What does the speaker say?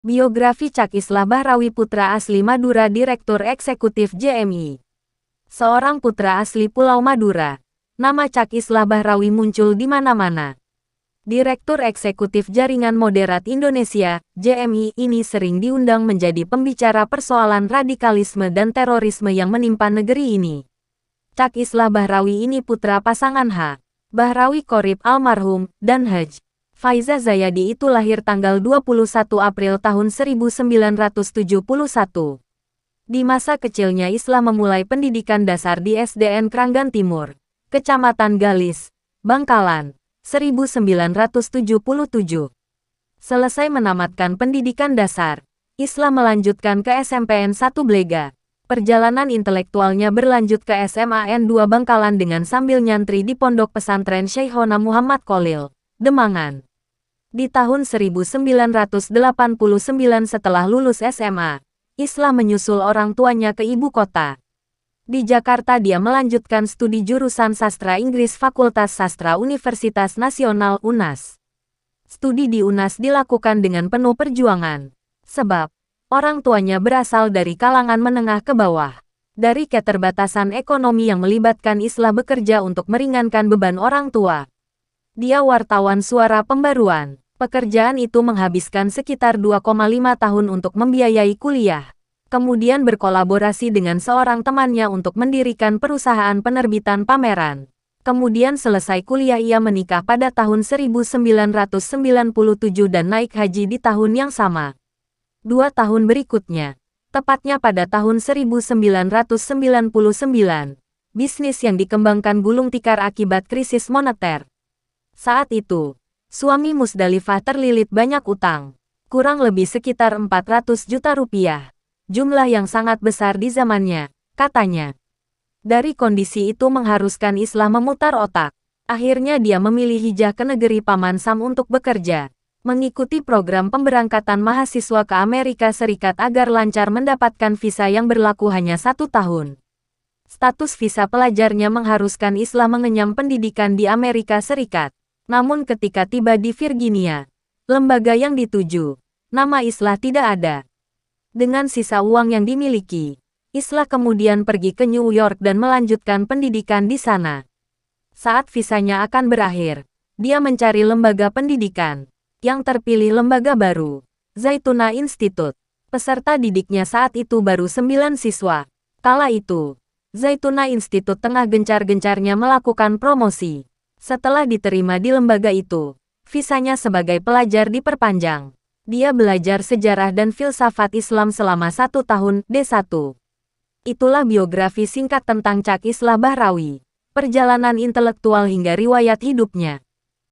Biografi Chak Islah Bahrawi, putra asli Madura, Direktur Eksekutif JMI. Seorang putra asli Pulau Madura, nama Chak Islah Bahrawi muncul di mana-mana. Direktur Eksekutif Jaringan Moderat Indonesia, JMI, ini sering diundang menjadi pembicara persoalan radikalisme dan terorisme yang menimpa negeri ini. Chak Islah Bahrawi ini putra pasangan H. Bahrawi Qorib almarhum, dan Hj. Faiza Zayadi itu lahir tanggal 21 April tahun 1971. Di masa kecilnya Islah memulai pendidikan dasar di SDN Kranggan Timur, Kecamatan Galis, Bangkalan, 1977. Selesai menamatkan pendidikan dasar, Islah melanjutkan ke SMPN 1 Blega. Perjalanan intelektualnya berlanjut ke SMAN 2 Bangkalan dengan sambil nyantri di Pondok Pesantren Syekhona Muhammad Khalil, Demangan. Di tahun 1989 setelah lulus SMA, Islah menyusul orang tuanya ke ibu kota. Di Jakarta dia melanjutkan studi jurusan Sastra Inggris Fakultas Sastra Universitas Nasional UNAS. Studi di UNAS dilakukan dengan penuh perjuangan, sebab orang tuanya berasal dari kalangan menengah ke bawah. Dari keterbatasan ekonomi yang melibatkan Islah bekerja untuk meringankan beban orang tua. Dia wartawan Suara Pembaruan. Pekerjaan itu menghabiskan sekitar 2,5 tahun untuk membiayai kuliah. Kemudian berkolaborasi dengan seorang temannya untuk mendirikan perusahaan penerbitan pameran. Kemudian selesai kuliah ia menikah pada tahun 1997 dan naik haji di tahun yang sama. 2 tahun berikutnya, tepatnya pada tahun 1999, bisnis yang dikembangkan gulung tikar akibat krisis moneter. Saat itu, suami Musdalifah terlilit banyak utang, kurang lebih sekitar 400 juta rupiah, jumlah yang sangat besar di zamannya, katanya. Dari kondisi itu mengharuskan Islah memutar otak. Akhirnya dia memilih hijrah ke negeri Paman Sam untuk bekerja, mengikuti program pemberangkatan mahasiswa ke Amerika Serikat agar lancar mendapatkan visa yang berlaku hanya 1 tahun. Status visa pelajarnya mengharuskan Islah mengenyam pendidikan di Amerika Serikat. Namun ketika tiba di Virginia, lembaga yang dituju, nama Islah tidak ada. Dengan sisa uang yang dimiliki, Islah kemudian pergi ke New York dan melanjutkan pendidikan di sana. Saat visanya akan berakhir, dia mencari lembaga pendidikan. Yang terpilih lembaga baru, Zaytuna Institute. Peserta didiknya saat itu baru 9 siswa. Kala itu, Zaytuna Institute tengah gencar-gencarnya melakukan promosi. Setelah diterima di lembaga itu, visanya sebagai pelajar diperpanjang. Dia belajar sejarah dan filsafat Islam selama 1 tahun, D1. Itulah biografi singkat tentang Chak Islah Bahrawi, perjalanan intelektual hingga riwayat hidupnya.